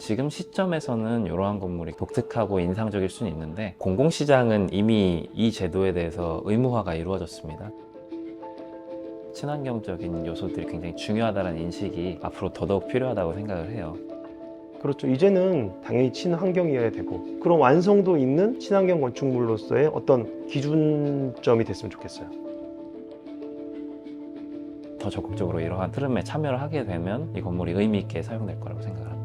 지금 시점에서는 이러한 건물이 독특하고 인상적일 수는 있는데 공공시장은 이미 이 제도에 대해서 의무화가 이루어졌습니다. 친환경적인 요소들이 굉장히 중요하다는 인식이 앞으로 더더욱 필요하다고 생각을 해요. 그렇죠. 이제는 당연히 친환경이어야 되고 그런 완성도 있는 친환경 건축물로서의 어떤 기준점이 됐으면 좋겠어요. 더 적극적으로 이러한 흐름에 참여를 하게 되면 이 건물이 의미 있게 사용될 거라고 생각을 합니다.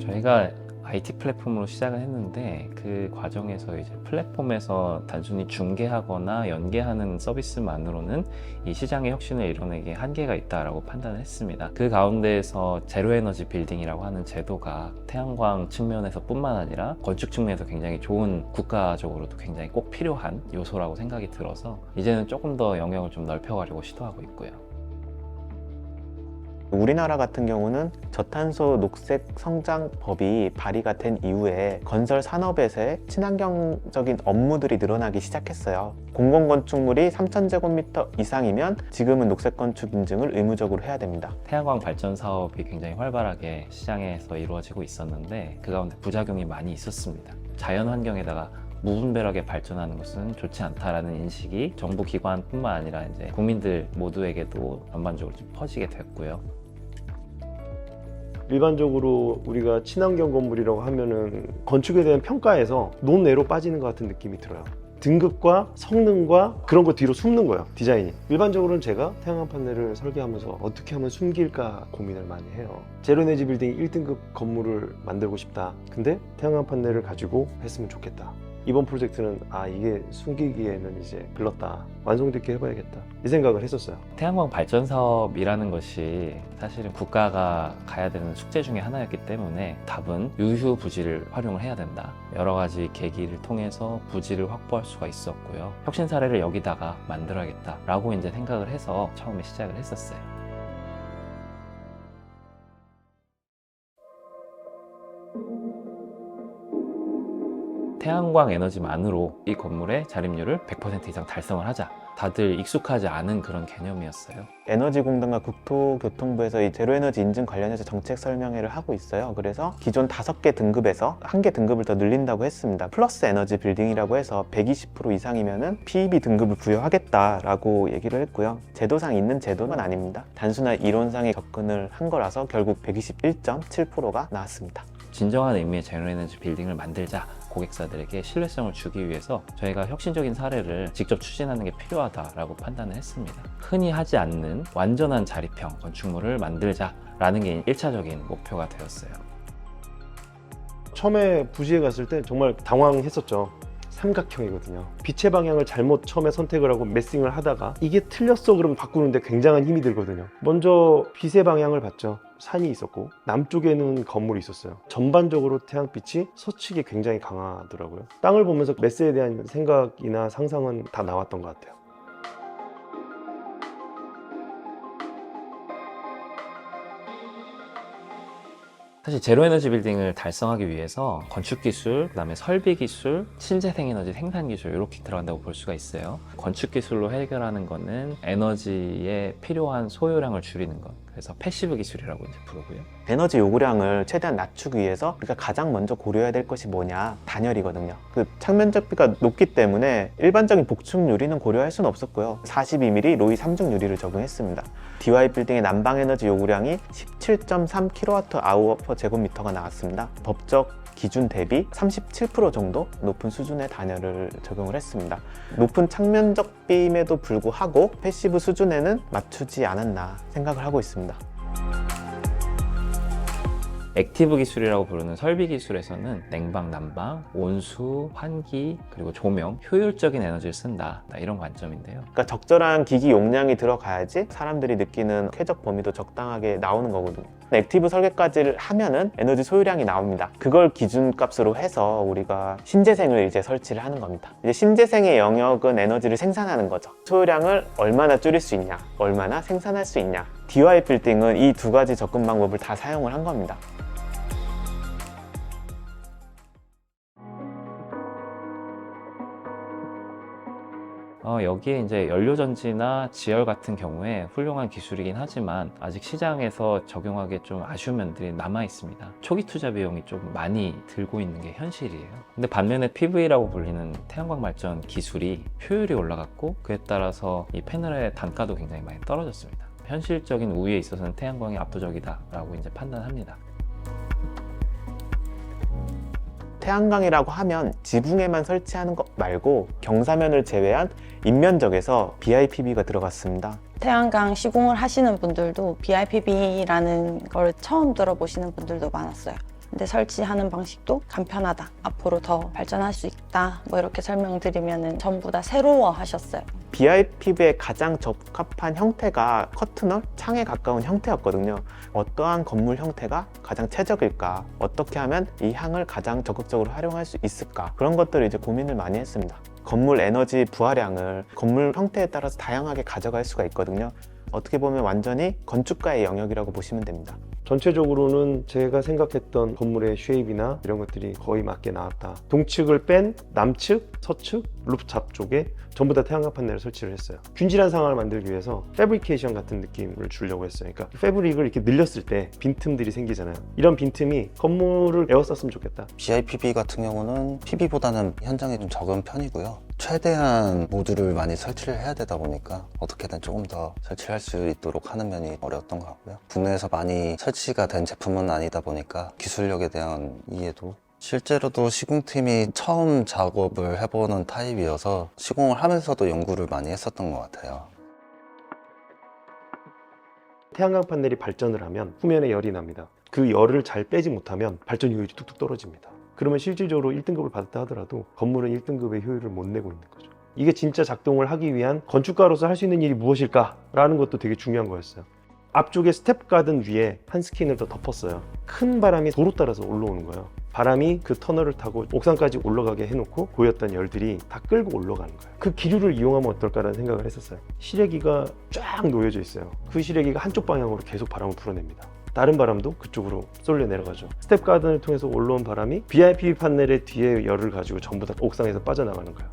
저희가 IT 플랫폼으로 시작을 했는데 그 과정에서 이제 플랫폼에서 단순히 중개하거나 연계하는 서비스만으로는 이 시장의 혁신을 이뤄내기에 한계가 있다라고 판단을 했습니다. 그 가운데에서 제로에너지 빌딩이라고 하는 제도가 태양광 측면에서 뿐만 아니라 건축 측면에서 굉장히 좋은, 국가적으로도 굉장히 꼭 필요한 요소라고 생각이 들어서 이제는 조금 더 영역을 좀 넓혀가려고 시도하고 있고요. 우리나라 같은 경우는 저탄소 녹색 성장 법이 발의가 된 이후에 건설 산업에서의 친환경적인 업무들이 늘어나기 시작했어요. 공공건축물이 3,000제곱미터 이상이면 지금은 녹색 건축 인증을 의무적으로 해야 됩니다. 태양광 발전 사업이 굉장히 활발하게 시장에서 이루어지고 있었는데 그 가운데 부작용이 많이 있었습니다. 자연 환경에다가 무분별하게 발전하는 것은 좋지 않다라는 인식이 정부 기관뿐만 아니라 이제 국민들 모두에게도 전반적으로 좀 퍼지게 됐고요. 일반적으로 우리가 친환경 건물이라고 하면은 건축에 대한 평가에서 논외로 빠지는 것 같은 느낌이 들어요. 등급과 성능과 그런 거 뒤로 숨는 거예요, 디자인이. 일반적으로는 제가 태양광 판넬을 설계하면서 어떻게 하면 숨길까 고민을 많이 해요. 제로에너지 빌딩 1등급 건물을 만들고 싶다. 근데 태양광 판넬을 가지고 했으면 좋겠다. 이번 프로젝트는 이게 숨기기에는 이제 글렀다, 완성됐게 해봐야겠다, 이 생각을 했었어요. 태양광 발전 사업이라는 것이 사실은 국가가 가야 되는 숙제 중에 하나였기 때문에 답은 유휴 부지를 활용을 해야 된다. 여러 가지 계기를 통해서 부지를 확보할 수가 있었고요. 혁신 사례를 여기다가 만들어야겠다라고 이제 생각을 해서 처음에 시작을 했었어요. 태양광 에너지만으로 이 건물의 자립률을 100% 이상 달성을 하자. 다들 익숙하지 않은 그런 개념이었어요. 에너지공단과 국토교통부에서 이 제로에너지 인증 관련해서 정책 설명회를 하고 있어요. 그래서 기존 5개 등급에서 1개 등급을 더 늘린다고 했습니다. 플러스 에너지 빌딩이라고 해서 120% 이상이면은 PEB 등급을 부여하겠다라고 얘기를 했고요. 제도상 있는 제도는 아닙니다. 단순한 이론상의 접근을 한 거라서 결국 121.7%가 나왔습니다. 진정한 의미의 제로에너지 빌딩을 만들자, 고객사들에게 신뢰성을 주기 위해서 저희가 혁신적인 사례를 직접 추진하는 게 필요하다라고 판단을 했습니다. 흔히 하지 않는 완전한 자립형 건축물을 만들자라는 게 1차적인 목표가 되었어요. 처음에 부지에 갔을 때 정말 당황했었죠. 삼각형이거든요. 빛의 방향을 잘못 처음에 선택을 하고 메싱을 하다가 이게 틀렸어 그러면 바꾸는데 굉장한 힘이 들거든요. 먼저 빛의 방향을 봤죠. 산이 있었고 남쪽에는 건물이 있었어요. 전반적으로 태양빛이 서측에 굉장히 강하더라고요. 땅을 보면서 메스에 대한 생각이나 상상은 다 나왔던 것 같아요. 사실 제로에너지 빌딩을 달성하기 위해서 건축기술, 그다음에 설비기술, 신재생에너지 생산기술 이렇게 들어간다고 볼 수가 있어요. 건축기술로 해결하는 거는 에너지에 필요한 소요량을 줄이는 것, 그래서 패시브 기술이라고 이제 부르고요. 에너지 요구량을 최대한 낮추기 위해서 우리가 가장 먼저 고려해야 될 것이 뭐냐? 단열이거든요. 그 창면적비가 높기 때문에 일반적인 복층 유리는 고려할 수는 없었고요. 42mm 로이 3중 유리를 적용했습니다. DY 빌딩의 난방 에너지 요구량이 17.3kWh/제곱미터가 나왔습니다. 법적 기준 대비 37% 정도 높은 수준의 단열을 적용을 했습니다. 높은 창면적비임에도 불구하고 패시브 수준에는 맞추지 않았나 생각을 하고 있습니다. 액티브 기술이라고 부르는 설비 기술에서는 냉방, 난방, 온수, 환기, 그리고 조명, 효율적인 에너지를 쓴다, 이런 관점인데요. 그러니까 적절한 기기 용량이 들어가야지 사람들이 느끼는 쾌적 범위도 적당하게 나오는 거거든요. 액티브 설계까지를 하면은 에너지 소유량이 나옵니다. 그걸 기준값으로 해서 우리가 신재생을 이제 설치를 하는 겁니다. 이제 신재생의 영역은 에너지를 생산하는 거죠. 소유량을 얼마나 줄일 수 있냐, 얼마나 생산할 수 있냐. DY 빌딩은 이 두 가지 접근 방법을 다 사용을 한 겁니다. 여기에 이제 연료전지나 지열 같은 경우에 훌륭한 기술이긴 하지만 아직 시장에서 적용하기 좀 아쉬운 면들이 남아 있습니다. 초기 투자 비용이 좀 많이 들고 있는 게 현실이에요. 근데 반면에 PV라고 불리는 태양광 발전 기술이 효율이 올라갔고 그에 따라서 이 패널의 단가도 굉장히 많이 떨어졌습니다. 현실적인 우위에 있어서는 태양광이 압도적이다라고 이제 판단합니다. 태양광이라고 하면 지붕에만 설치하는 것 말고 경사면을 제외한 인면적에서 BIPV가 들어갔습니다. 태양광 시공을 하시는 분들도 BIPV라는 걸 처음 들어보시는 분들도 많았어요. 근데 설치하는 방식도 간편하다. 앞으로 더 발전할 수 있다. 뭐 이렇게 설명드리면 전부 다 새로워 하셨어요. BIPV에 가장 적합한 형태가 커튼홀, 창에 가까운 형태였거든요. 어떠한 건물 형태가 가장 최적일까? 어떻게 하면 이 향을 가장 적극적으로 활용할 수 있을까? 그런 것들을 이제 고민을 많이 했습니다. 건물 에너지 부하량을 건물 형태에 따라서 다양하게 가져갈 수가 있거든요. 어떻게 보면 완전히 건축가의 영역이라고 보시면 됩니다. 전체적으로는 제가 생각했던 건물의 쉐입이나 이런 것들이 거의 맞게 나왔다. 동측을 뺀 남측, 서측, 루프탑 쪽에 전부 다 태양광 판넬을 설치를 했어요. 균질한 상황을 만들기 위해서 패브리케이션 같은 느낌을 주려고 했어요. 그러니까 패브릭을 이렇게 늘렸을 때 빈틈들이 생기잖아요. 이런 빈틈이 건물을 에워쌌으면 좋겠다. BIPV 같은 경우는 PV보다는 현장에 좀 적은 편이고요. 최대한 모듈을 많이 설치를 해야 되다 보니까 어떻게든 조금 더 설치할 수 있도록 하는 면이 어려웠던 것 같고요. 국내에서 많이 설치가 된 제품은 아니다 보니까 기술력에 대한 이해도, 실제로도 시공팀이 처음 작업을 해보는 타입이어서 시공을 하면서도 연구를 많이 했었던 것 같아요. 태양광 판넬이 발전을 하면 후면에 열이 납니다. 그 열을 잘 빼지 못하면 발전 효율이 뚝뚝 떨어집니다. 그러면 실질적으로 1등급을 받았다 하더라도 건물은 1등급의 효율을 못 내고 있는 거죠. 이게 진짜 작동을 하기 위한 건축가로서 할 수 있는 일이 무엇일까라는 것도 되게 중요한 거였어요. 앞쪽에 스텝 가든 위에 한 스킨을 더 덮었어요. 큰 바람이 도로 따라서 올라오는 거예요. 바람이 그 터널을 타고 옥상까지 올라가게 해놓고 고였던 열들이 다 끌고 올라가는 거예요. 그 기류를 이용하면 어떨까라는 생각을 했었어요. 실외기가 쫙 놓여져 있어요. 그 실외기가 한쪽 방향으로 계속 바람을 불어냅니다. 다른 바람도 그쪽으로 쏠려 내려가죠. 스텝 가든을 통해서 올라온 바람이 BIPV 판넬의 뒤에 열을 가지고 전부 다 옥상에서 빠져나가는 거예요.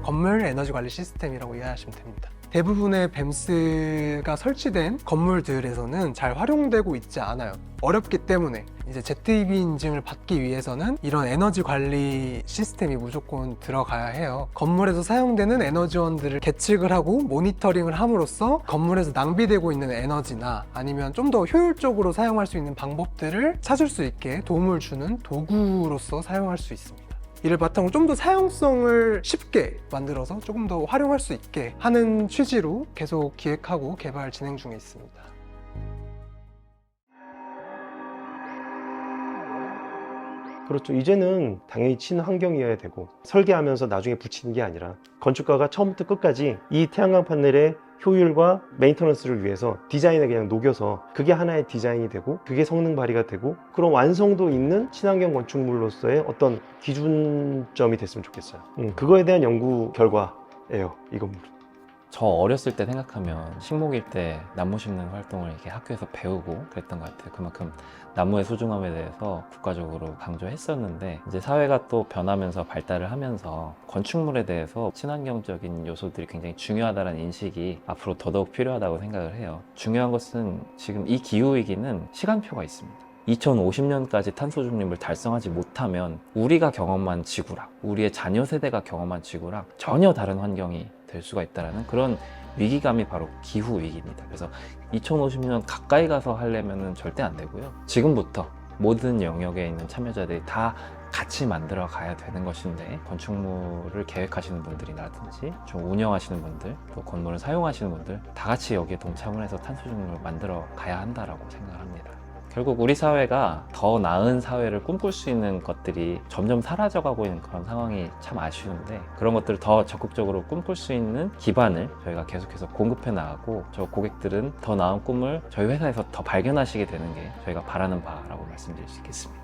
건물 에너지 관리 시스템이라고 이해하시면 됩니다. 대부분의 뱀스가 설치된 건물들에서는 잘 활용되고 있지 않아요. 어렵기 때문에 이제 ZEV 인증을 받기 위해서는 이런 에너지 관리 시스템이 무조건 들어가야 해요. 건물에서 사용되는 에너지원들을 계측을 하고 모니터링을 함으로써 건물에서 낭비되고 있는 에너지나 아니면 좀 더 효율적으로 사용할 수 있는 방법들을 찾을 수 있게 도움을 주는 도구로서 사용할 수 있습니다. 이를 바탕으로 좀 더 사용성을 쉽게 만들어서 조금 더 활용할 수 있게 하는 취지로 계속 기획하고 개발 진행 중에 있습니다. 그렇죠. 이제는 당연히 친환경이어야 되고 설계하면서 나중에 붙이는 게 아니라 건축가가 처음부터 끝까지 이 태양광 판넬의 효율과 메인터넌스를 위해서 디자인에 그냥 녹여서 그게 하나의 디자인이 되고 그게 성능 발휘가 되고 그런 완성도 있는 친환경 건축물로서의 어떤 기준점이 됐으면 좋겠어요. 그거에 대한 연구 결과예요, 이 건물은. 저 어렸을 때 생각하면 식목일 때 나무 심는 활동을 이렇게 학교에서 배우고 그랬던 것 같아요. 그만큼 나무의 소중함에 대해서 국가적으로 강조했었는데 이제 사회가 또 변하면서 발달을 하면서 건축물에 대해서 친환경적인 요소들이 굉장히 중요하다는 인식이 앞으로 더더욱 필요하다고 생각을 해요. 중요한 것은 지금 이 기후위기는 시간표가 있습니다. 2050년까지 탄소 중립을 달성하지 못하면 우리가 경험한 지구랑 우리의 자녀 세대가 경험한 지구랑 전혀 다른 환경이 될 수가 있다는 그런 위기감이 바로 기후 위기입니다. 그래서 2050년 가까이 가서 하려면 절대 안 되고요. 지금부터 모든 영역에 있는 참여자들이 다 같이 만들어 가야 되는 것인데 건축물을 계획하시는 분들이라든지 좀 운영하시는 분들 또 건물을 사용하시는 분들 다 같이 여기에 동참을 해서 탄소 중립을 만들어 가야 한다라고 생각을 합니다. 결국 우리 사회가 더 나은 사회를 꿈꿀 수 있는 것들이 점점 사라져가고 있는 그런 상황이 참 아쉬운데 그런 것들을 더 적극적으로 꿈꿀 수 있는 기반을 저희가 계속해서 공급해 나가고 저 고객들은 더 나은 꿈을 저희 회사에서 더 발견하시게 되는 게 저희가 바라는 바라고 말씀드릴 수 있겠습니다.